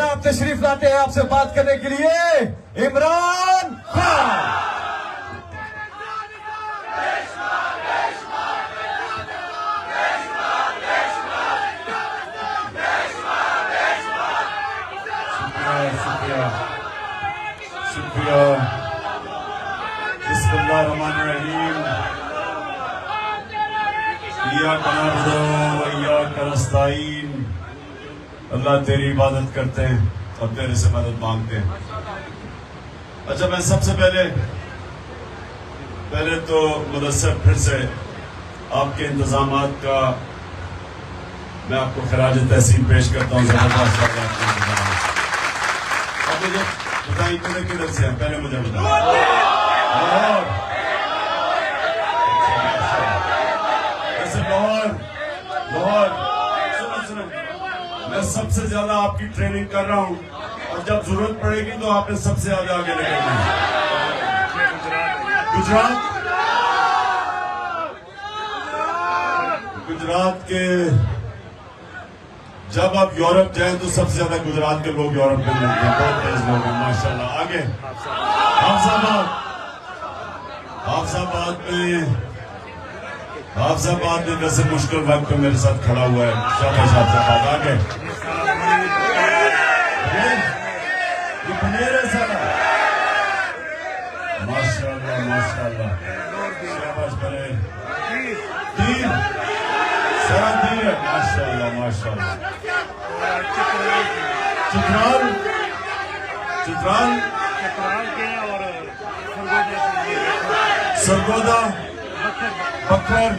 जनाब तशरीफ लाते हैं आपसे बात करने के लिए इमरान खान। शुक्रिया। बिस्मिल्लाहिर्रहमानिर्रहीम। इय्याका नअबुदु व इय्याका नस्तईन। अल्लाह तेरी इबादत करते हैं और तेरे से मदद मांगते हैं। अच्छा, मैं सबसे पहले तो मुदस्सर फिर से आपके इंतजामात का मैं आपको खराज तहसीन पेश करता हूँ। जबरदस्त आपके इंतजामात। अब मुझे बताइए किधर से हैं, पहले मुझे बताइए। लाहौर। सुनो, मैं सबसे ज्यादा आपकी ट्रेनिंग कर रहा हूँ और जब जरूरत पड़ेगी तो आपने सबसे ज्यादा आगे निकलना है। गुजरात के जब आप यूरोप जाएं तो सबसे ज्यादा गुजरात के लोग यूरोप में मिलते हैं। बहुत तेज लोग हैं माशाल्लाह। आगे हाफिजाबाद में वैसे मुश्किल वक्त पे मेरे साथ खड़ा हुआ है। शाबाश हाफिजाबाद। आगे माशाल्लाह। शाबाश बड़े तीर है। माशाल्लाह। चित्राल सरगोदा बखर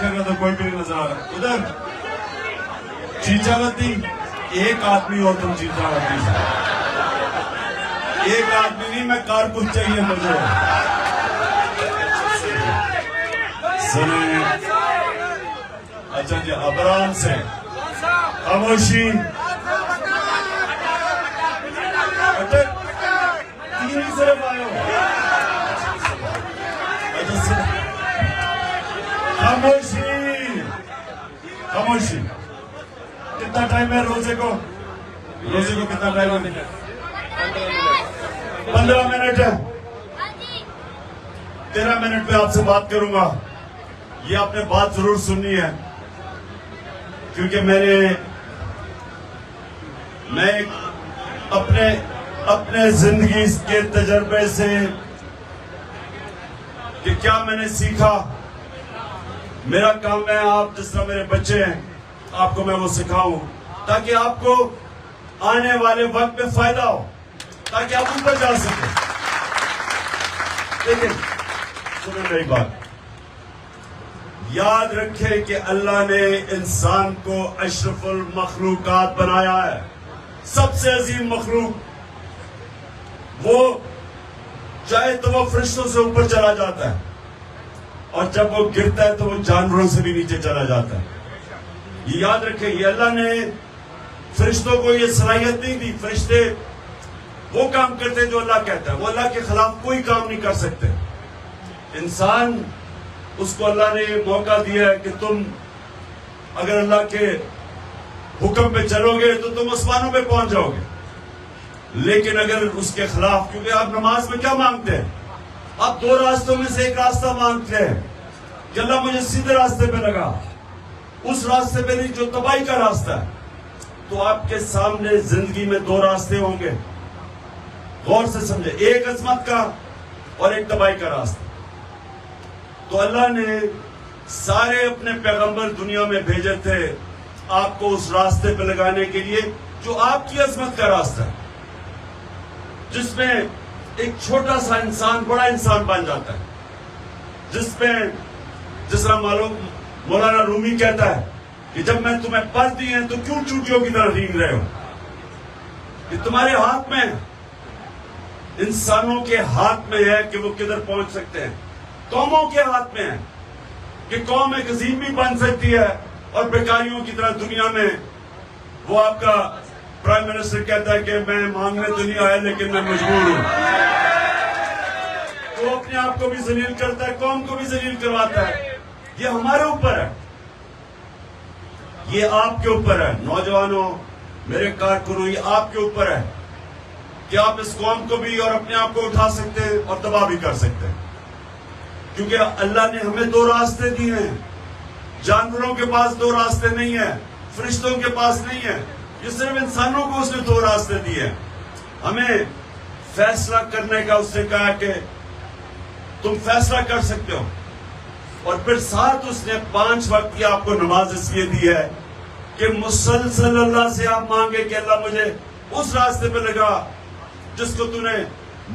का तो कोई भी नहीं नजर आ रहा। उधर चीचावती। एक आदमी हो तुम चीचावती से। एक आदमी नहीं, मैं कारकुन चाहिए मुझे। सुने। अच्छा जी, अबराम से खामोशी। तीन ही सिर्फ आए हो। अच्छा, खामोशी। कितना टाइम है रोजे को कितना टाइम है? 15 मिनट है। 13 मिनट में आपसे बात करूंगा। ये आपने बात जरूर सुननी है क्योंकि मैं अपने जिंदगी के तजर्बे से कि क्या मैंने सीखा। मेरा काम है, आप जिस तरह मेरे बच्चे हैं आपको मैं वो सिखाऊं ताकि आपको आने वाले वक्त में फायदा हो, ताकि आप ऊपर जा सके। लेकिन सुनो मेरी बात, याद रखें कि अल्लाह ने इंसान को अशरफुल मखलूकात बनाया है, सबसे अजीम मखलूक। वो चाहे तो वो फरिश्तों से ऊपर चला जाता है और जब वो गिरता है तो वो जानवरों से भी नीचे चला जाता है। ये याद रखें, ये अल्लाह ने फरिश्तों को ये सलाहियत नहीं दी। फरिश्ते वो काम करते हैं जो अल्लाह कहता है, वो अल्लाह के खिलाफ कोई काम नहीं कर सकते। इंसान, उसको अल्लाह ने मौका दिया है कि तुम अगर अल्लाह के हुक्म पे चलोगे तो तुम आसमानों पे पहुंच जाओगे। लेकिन अगर उसके खिलाफ, क्योंकि आप नमाज में क्या मांगते हैं? आप दो रास्तों में से एक रास्ता मांगते हैं कि अल्लाह मुझे सीधे रास्ते पे लगा, उस रास्ते पे नहीं जो तबाही का रास्ता है। तो आपके सामने जिंदगी में दो रास्ते होंगे, गौर से समझे, एक अजमत का और एक तबाही का रास्ता। तो अल्लाह ने सारे अपने पैगंबर दुनिया में भेजे थे आपको उस रास्ते पे लगाने के लिए जो आपकी अजमत का रास्ता है, जिसमें एक छोटा सा इंसान बड़ा इंसान बन जाता है, जिस तरह मालूम मौलाना रूमी कहता है कि जब मैं तुम्हें पल दी है तो क्यों चूटियों की तरह रींग रहे हो? ये तुम्हारे हाथ में, इंसानों के हाथ में है कि वो किधर पहुंच सकते हैं। कौमों के हाथ में है कि कौम एक अजीम भी बन सकती है और बेकारियों की तरह दुनिया में वो आपका प्राइम मिनिस्टर कहता है कि मैं मांगने तो नहीं आया लेकिन मैं मजबूर हूं। तो अपने आप को भी जलील करता है, कौम को भी जलील करवाता है। ये हमारे ऊपर है, ये आपके ऊपर है। नौजवानों, मेरे कारकुनों, ये आपके ऊपर है कि आप इस कौम को भी और अपने आप को उठा सकते हैं और तबाह भी कर सकते हैं, क्योंकि अल्लाह ने हमें दो रास्ते दिए हैं। जानवरों के पास दो रास्ते नहीं है, फरिश्तों के पास नहीं है, ये सिर्फ इंसानों को उसने दो रास्ते दिए हैं। हमें फैसला करने का उसने कहा कि तुम फैसला कर सकते हो, और फिर साथ उसने 5 वक्त की आपको नमाज इसलिए दी है कि मुसलसल अल्लाह से आप मांगे कि अल्लाह मुझे उस रास्ते पे लगा जिसको तूने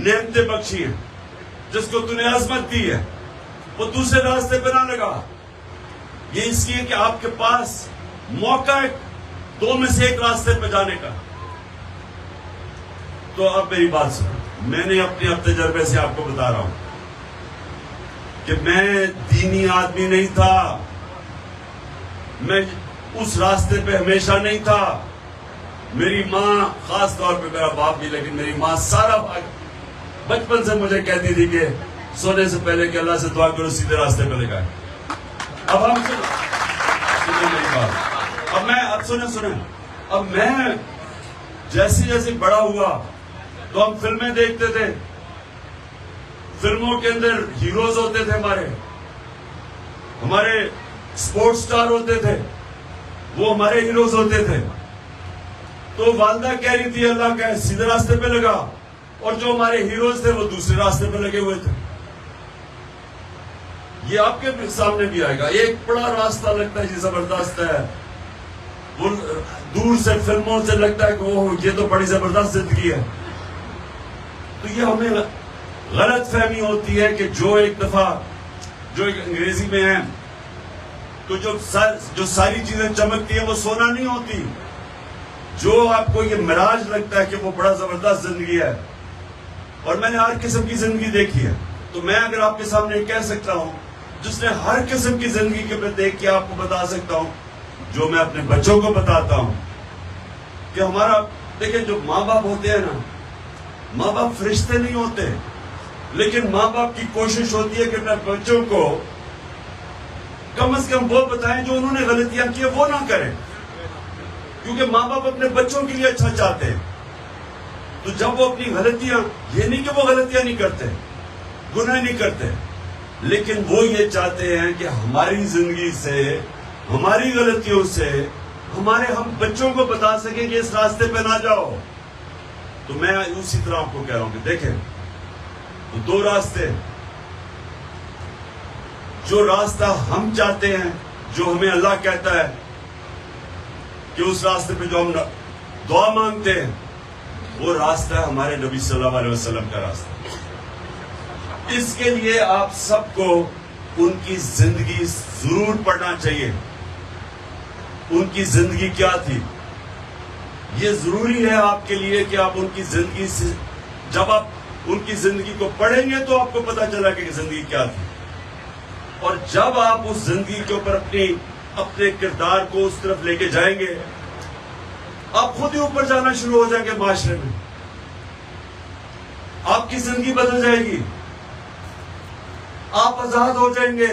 नेमतें बख्शी हैं, जिसको तूने अजमत दी है, वो दूसरे रास्ते पे ना लगा। ये इसलिए कि आपके पास मौका है 2 में से 1 रास्ते पे जाने का। तो अब मेरी बात सुनो, मैंने अपने अब तजर्बे से आपको बता रहा हूं कि मैं दीनी आदमी नहीं था, मैं उस रास्ते पे हमेशा नहीं था। मेरी माँ, खास तौर पे मेरा बाप भी, लेकिन मेरी माँ सारा बचपन से मुझे कहती थी कि सोने से पहले कि अल्लाह से दुआ करो सीधे रास्ते पे लगाए। अब हम सुने मेरी बात, अब सुने अब मैं जैसे जैसे बड़ा हुआ तो हम फिल्में देखते थे, फिल्मों के अंदर हीरोज होते थे, हमारे स्पोर्ट्स स्टार होते थे, वो हमारे हीरोज होते थे। तो वालदा कह रही थी अल्लाह का सीधे रास्ते पे लगा, और जो हमारे हीरोज थे वो दूसरे रास्ते पे लगे हुए थे। ये आपके सामने भी आएगा, एक बड़ा रास्ता लगता है जी जबरदस्त है, वो दूर से फिल्मों से लगता है कि ओह ये तो बड़ी जबरदस्त जिंदगी है। तो ये हमें गलत फहमी होती है कि जो एक दफा, जो एक अंग्रेजी में है, तो जो सारी चीजें चमकती है वो सोना नहीं होती। जो आपको ये मिराज लगता है कि वो बड़ा जबरदस्त जिंदगी है, और मैंने हर किस्म की जिंदगी देखी है, तो मैं अगर आपके सामने कह सकता हूं, जिसने हर किस्म की जिंदगी के मैं देख के आपको बता सकता हूं, जो मैं अपने बच्चों को बताता हूं कि हमारा, देखिए जो माँ बाप होते हैं ना, माँ बाप फरिश्ते नहीं होते, लेकिन माँ बाप की कोशिश होती है कि अपने बच्चों को कम से कम वो बताएं जो उन्होंने गलतियां की वो ना करें, क्योंकि माँ बाप अपने बच्चों के लिए अच्छा चाहते हैं। तो जब वो अपनी गलतियां, ये नहीं कि वो गलतियां नहीं करते, गुनाह नहीं करते, लेकिन वो ये चाहते हैं कि हमारी जिंदगी से, हमारी गलतियों से हम बच्चों को बता सकें कि इस रास्ते पे ना जाओ। तो मैं उसी तरह आपको कह रहा हूं कि देखें, तो 2 रास्ते, जो रास्ता हम चाहते हैं, जो हमें अल्लाह कहता है कि उस रास्ते पे जो हम दुआ मांगते हैं, वो रास्ता है हमारे नबी सल्लल्लाहु अलैहि वसल्लम का रास्ता। इसके लिए आप सबको उनकी जिंदगी जरूर पढ़ना चाहिए। उनकी जिंदगी क्या थी, ये जरूरी है आपके लिए कि आप उनकी जिंदगी से, जब आप उनकी जिंदगी को पढ़ेंगे तो आपको पता चला कि जिंदगी क्या थी, और जब आप उस जिंदगी के ऊपर अपने किरदार को उस तरफ लेके जाएंगे, आप खुद ही ऊपर जाना शुरू हो जाएंगे माशरे में, आपकी जिंदगी बदल जाएगी, आप आजाद हो जाएंगे।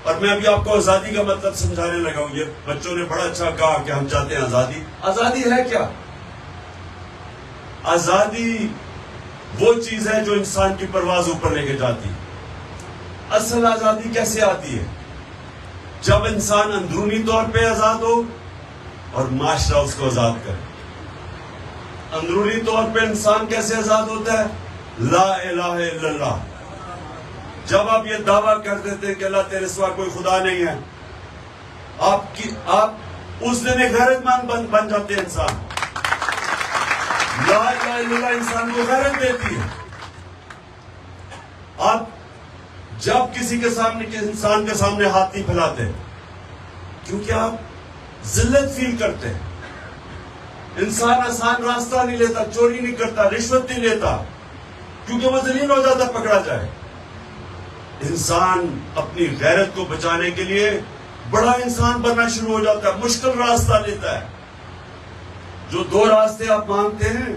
और मैं अभी आपको आजादी का मतलब समझाने लगा हूं। ये बच्चों ने बड़ा अच्छा कहा कि हम चाहते हैं आजादी। आजादी है क्या? आजादी वो चीज है जो इंसान की परवाज ऊपर लेके जाती है। असल आजादी कैसे आती है? जब इंसान अंदरूनी तौर पे आजाद हो और माशरा उसको आजाद करे। अंदरूनी तौर पे इंसान कैसे आजाद होता है? ला इलाहा इल्लल्लाह। जब आप ये दावा कर देते हैं कि अल्लाह तेरे सिवा कोई खुदा नहीं है, आप उस दिन एक गैरतमंद बन जाते हैं इंसान। ला इलाहा इल्लल्लाह इंसान को गैरत देती है। आप जब किसी इंसान के सामने हाथ नहीं फैलाते, क्योंकि आप जिल्लत फील करते हैं। इंसान आसान रास्ता नहीं लेता, चोरी नहीं करता, रिश्वत नहीं लेता, क्योंकि वो जलील हो जाता पकड़ा जाए। इंसान अपनी गैरत को बचाने के लिए बड़ा इंसान बनना शुरू हो जाता है, मुश्किल रास्ता लेता है। जो 2 रास्ते आप मांगते हैं,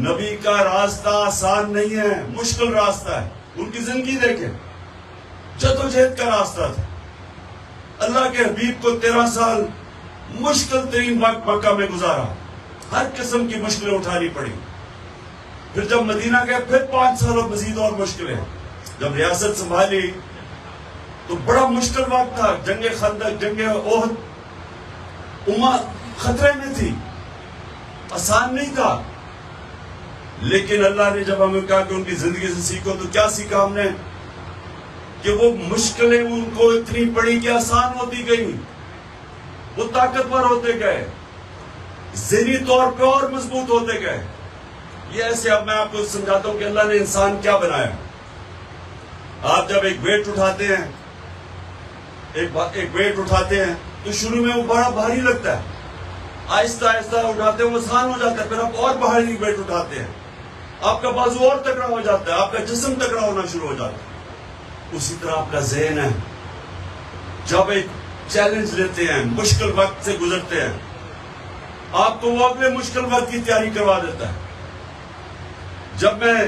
नबी का रास्ता आसान नहीं है, मुश्किल रास्ता है। उनकी जिंदगी देखें, जद्दोजहद का रास्ता था। अल्लाह के हबीब को 13 साल मुश्किल तरीन वक्त मक्का में गुजारा, हर किस्म की मुश्किलें उठानी पड़ी। फिर जब मदीना गए फिर 5 साल और मजीद और मुश्किलें। जब रियासत संभाली तो बड़ा मुश्किल वक्त था, जंगे खंदक, जंगे ओहद, उम्मा खतरे में थी, आसान नहीं था। लेकिन अल्लाह ने जब हमें कहा कि उनकी जिंदगी से सीखो, तो क्या सीखा हमने? कि वो मुश्किलें उनको इतनी पड़ी कि आसान होती गई, वो ताकतवर होते गए, ज़हनी तौर पे और मजबूत होते गए। ये ऐसे, अब मैं आपको समझाता हूं कि अल्लाह ने इंसान क्या बनाया। आप जब एक वेट उठाते हैं, एक वेट उठाते हैं तो शुरू में वो बड़ा भारी लगता है, आहिस्ता आहिस्ता उठाते हैं वो आसान हो जाता है। फिर आप और भारी वेट उठाते हैं, आपका बाजू और तगड़ा हो जाता है, आपका जिस्म तगड़ा होना शुरू हो जाता है। उसी तरह आपका ज़हन है, जब एक चैलेंज लेते हैं, मुश्किल वक्त से गुजरते हैं, आपको वो अगले मुश्किल वक्त की तैयारी करवा देता है। जब मैं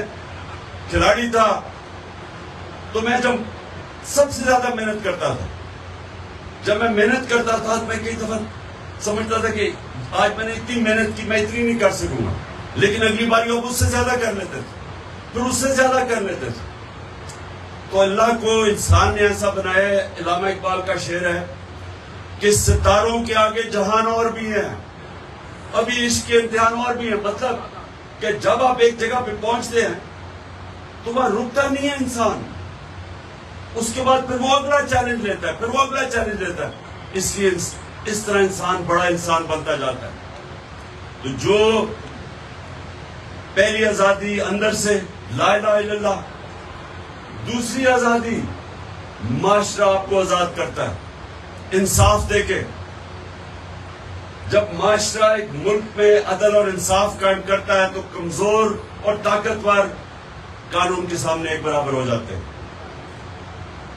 खिलाड़ी था तो मैं जब सबसे ज्यादा मेहनत करता था, जब मैं मेहनत करता था तो मैं कई दफा समझता था कि आज मैंने इतनी मेहनत की, मैं इतनी नहीं कर सकूंगा, लेकिन अगली बार वो उससे ज्यादा कर लेते थे, फिर उससे ज्यादा कर लेते थे। तो अल्लाह को इंसान ने ऐसा बनाया है, इलामा इकबाल का शेर है कि सितारों के आगे जहान और भी है, अभी इश्क के इम्तिहान और भी है। मतलब कि जब आप एक जगह पे पहुंचते हैं तो वहां रुकता नहीं है इंसान, उसके बाद फिर वो अगला चैलेंज लेता है, फिर वो अगला चैलेंज लेता है। इसलिए इस तरह इंसान बड़ा इंसान बनता जाता है। तो जो पहली आजादी अंदर से ला इलाहा इल्लल्लाह, दूसरी आजादी माशरा आपको आजाद करता है इंसाफ देके। जब माशरा एक मुल्क में अदल और इंसाफ कायम करता है तो कमजोर और ताकतवर कानून के सामने एक बराबर हो जाते हैं।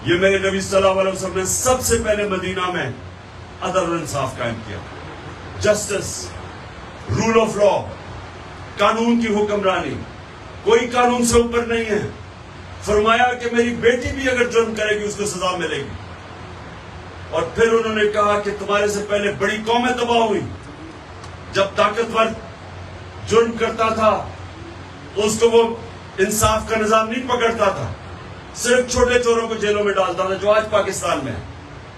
ये मेरे नबी सल्लल्लाहु अलैहि वसल्लम ने सबसे पहले मदीना में अदल और इंसाफ कायम किया, जस्टिस, रूल ऑफ लॉ, कानून की हुक्मरानी, कोई कानून से ऊपर नहीं है। फरमाया कि मेरी बेटी भी अगर जुर्म करेगी उसको सजा मिलेगी। और फिर उन्होंने कहा कि तुम्हारे से पहले बड़ी कौमें तबाह हुई, जब ताकतवर जुर्म करता था उसको वो इंसाफ का निजाम नहीं पकड़ता था, सिर्फ छोटे चोरों को जेलों में डालता था, जो आज पाकिस्तान में है।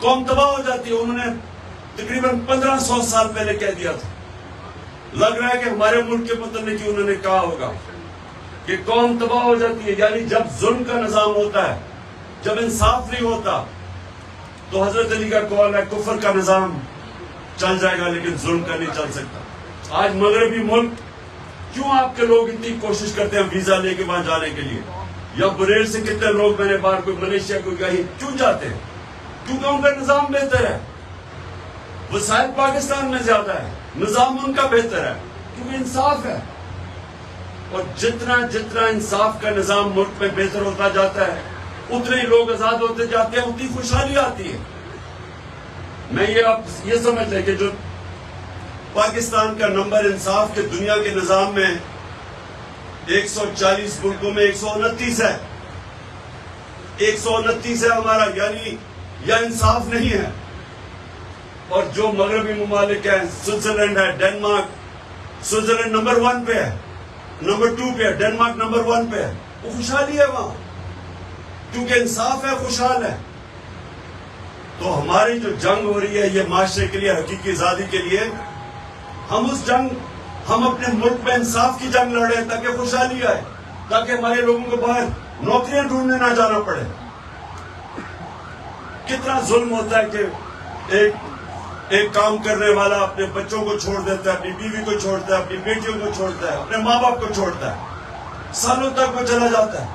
कौम तबाह हो जाती है। उन्होंने तकरीबन 1500 साल पहले कह दिया था। लग रहा है कि हमारे मुल्क के मुतल्लिक उन्होंने कहा होगा कि कौम तबाह हो जाती है। यानी जब जुल्म का निजाम होता है, जब इंसाफ नहीं होता, तो हजरत अली का कौल है कुफर का निजाम चल जाएगा लेकिन जुल्म का नहीं चल सकता। आज मगरबी मुल्क, क्यों आपके लोग इतनी कोशिश करते हैं वीजा लेके वहां जाने के लिए? या बुरेल से कितने लोग मैंने बाहर कोई मलेशिया को कहीं क्यों जाते हैं? क्योंकि उनका निजाम बेहतर है, वसाइल पाकिस्तान में ज्यादा है, निजाम उनका बेहतर है, क्योंकि इंसाफ है। और जितना जितना इंसाफ का निजाम मुल्क में बेहतर होता जाता है, उतने ही लोग आजाद होते जाते हैं, उतनी खुशहाली आती है। मैं ये आप ये समझ लें कि जो पाकिस्तान का नंबर इंसाफ के दुनिया के निजाम में 140 मुल्कों में 129 है, 129 है हमारा, यानी यह इंसाफ नहीं है। और जो मगरबी मुमालिक हैं, स्विट्जरलैंड है, डेनमार्क, स्विट्जरलैंड नंबर 1 पे है, नंबर 2 पे है, डेनमार्क नंबर 1 पे है, वो खुशहाली है वहां, क्योंकि इंसाफ है, खुशहाल है। तो हमारी जो जंग हो रही है ये माशरे के लिए, हकीकी आजादी के लिए, हम अपने मुल्क में इंसाफ की जंग लड़ रहे हैं ताकि खुशहाली आए, ताकि हमारे लोगों को बाहर नौकरियां ढूंढने ना जाना पड़े। कितना जुल्म होता है कि एक काम करने वाला अपने बच्चों को छोड़ देता है, अपनी बीवी को छोड़ता है, अपनी बेटियों को छोड़ता है, अपने माँ बाप को छोड़ता है, सालों तक वो चला जाता है।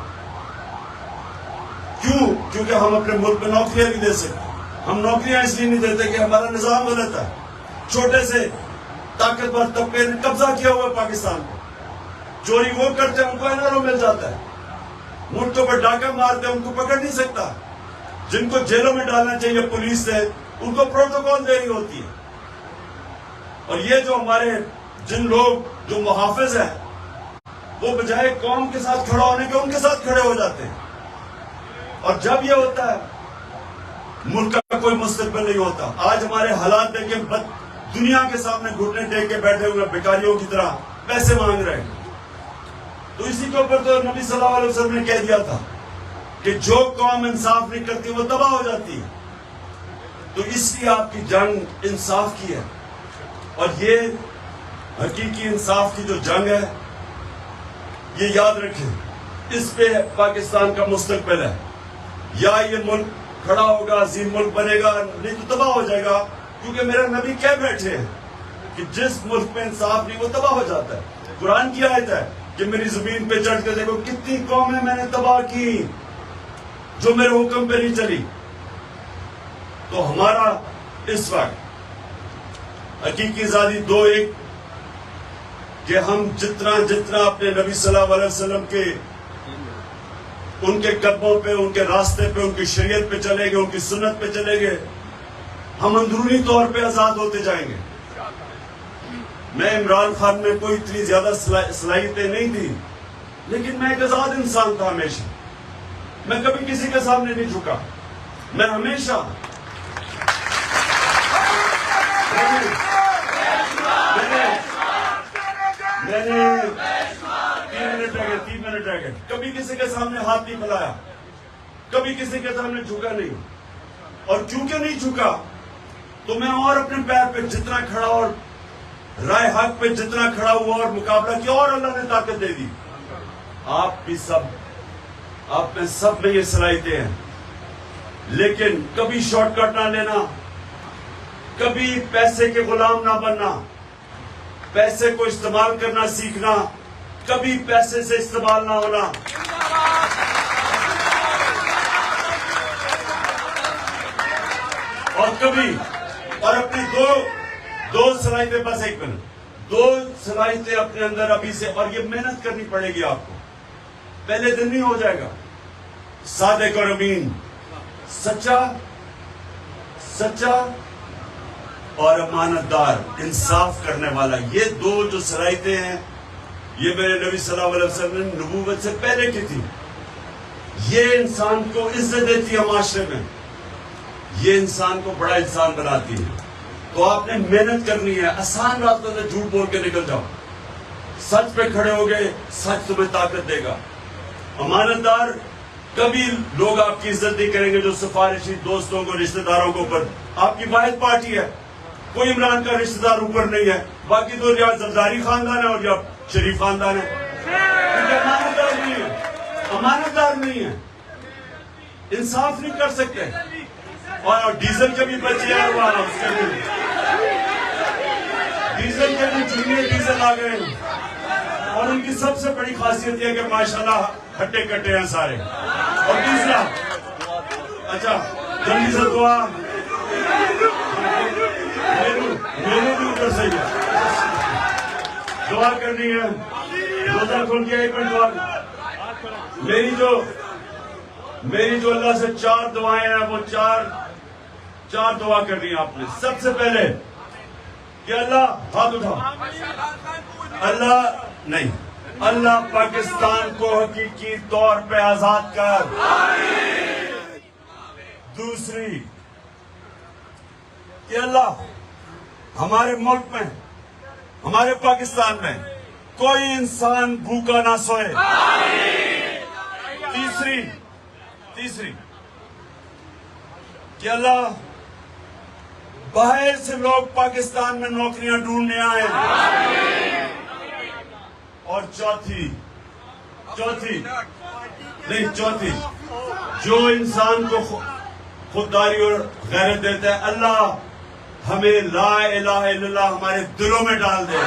क्यों? क्योंकि हम अपने मुल्क में नौकरियां नहीं दे सकते। हम नौकरियां इसलिए नहीं देते कि हमारा निजाम गलत है। छोटे से ताकतवर तबके ने कब्जा किया हुआ पाकिस्तान को, चोरी वो करते हैं उनको एनआरओ मिल जाता है, मुल्कों पर डाका मारते हैं उनको पकड़ नहीं सकता, जिनको जेलों में डालना चाहिए पुलिस से उनको प्रोटोकॉल देनी होती है। और ये जो हमारे जिन लोग जो मुहाफिज हैं, वो बजाय कौम के साथ खड़ा होने के उनके साथ खड़े हो जाते हैं। और जब ये होता है मुल्क का कोई मुस्तकबिल नहीं होता। आज हमारे हालात देखें, दुनिया के सामने घुटने टेक के बैठे हुए भिखारियों की तरह पैसे मांग रहे हैं। तो इसी के ऊपर तो नबी सल्लल्लाहु अलैहि वसल्लम ने कह दिया था कि जो कौम इंसाफ नहीं करती वो तबाह हो जाती है। तो इसलिए आपकी जंग इंसाफ की है, और ये हकीकी इंसाफ की जो जंग है, ये याद रखें, इस पे पाकिस्तान का मुस्तकबिल है। या ये मुल्क खड़ा होगा, अजीम मुल्क बनेगा, नहीं तो तबाह हो जाएगा। क्योंकि मेरा नबी कह बैठे हैं कि जिस मुल्क में इंसाफ नहीं वो तबाह हो जाता है। कुरान की आयत है कि मेरी जमीन पे चढ़ के देखो कितनी कौमें मैंने तबाह की जो मेरे हुक्म पे नहीं चली। तो हमारा इस वक्त हकीकी आजादी दो एक कि हम जितना जितना अपने नबी सल्लल्लाहु अलैहि वसल्लम के उनके कदमों पे, उनके रास्ते पे, उनकी शरीयत पे चलेंगे, उनकी सुन्नत पे चलेंगे, हम अंदरूनी तौर पे आजाद होते जाएंगे। मैं इमरान खान में कोई इतनी ज्यादा सलाहियतें नहीं थी, लेकिन मैं एक आजाद इंसान था हमेशा। मैं कभी किसी के सामने नहीं झुका। मैं हमेशा मैंने 3 मिनट रह गए, कभी किसी के सामने हाथ नहीं फैलाया, कभी किसी के सामने झुका नहीं। और क्योंकि नहीं झुका तो मैं और अपने पैर पे जितना खड़ा और राय हक पे जितना खड़ा हुआ और मुकाबला किया, और अल्लाह ने ताकत दे दी। आप भी सब, आप में सब में ये सलाहियतें हैं, लेकिन कभी शॉर्टकट ना लेना, कभी पैसे के गुलाम ना बनना, पैसे को इस्तेमाल करना सीखना, कभी पैसे से इस्तेमाल ना होना। और कभी, और अपनी दो सलाहियतें, बस एक मिनट, 2 सलाहियतें अपने अंदर अभी से, और ये मेहनत करनी पड़ेगी आपको, पहले दिन नहीं हो जाएगा। सादिक और अमीन, सच्चा और अमानतदार, इंसाफ करने वाला, ये 2 जो सलाहियतें हैं, ये मेरे नबी सल्लल्लाहु अलैहि वसल्लम ने नबूवत से पहले की थी। ये इंसान को इज्जत देती है माशरे में, ये इंसान को बड़ा इंसान बनाती है। तो आपने मेहनत करनी है, आसान रास्तों से झूठ बोल के निकल जाओ, सच पे खड़े हो गए, सच तुम्हें ताकत देगा। अमानतदार, कभी लोग आपकी इज्जत नहीं करेंगे जो सिफारिशी दोस्तों को, रिश्तेदारों के ऊपर। आपकी वाहिद पार्टी है, कोई इमरान का रिश्तेदार ऊपर नहीं है, बाकी तो या जरदारी खानदान है और या शरीफ खानदान है। अमानतदार नहीं है, अमानतदार नहीं है, इंसाफ नहीं कर सकते। और डीजल के भी बचे हैं, उसके भी डीजल के भी जूनियर डीजल आ गए, और उनकी सबसे बड़ी खासियत यह है कि माशाल्लाह हट्टे कट्टे हैं सारे। और तीसरा, अच्छा जल्दी से दुआ मेरे भी ऊपर सही है, दुआ करनी है, रोजा खोल के 1 मिनट दुआ। मेरी जो अल्लाह से 4 दुआएं हैं, वो चार दुआ करनी है आपने। सबसे पहले कि अल्लाह, हाथ उठा, अल्लाह नहीं, अल्लाह पाकिस्तान को हकीकी तौर पे आजाद कर। दूसरी कि अल्लाह हमारे मुल्क में, हमारे पाकिस्तान में कोई इंसान भूखा ना सोए। तीसरी कि अल्लाह बाहर से लोग पाकिस्तान में नौकरियां ढूंढने आए। और चौथी, जो इंसान को खुददारी और गैरत देता है, अल्लाह हमें ला इलाहा इल्लल्लाह हमारे दिलों में डाल दे।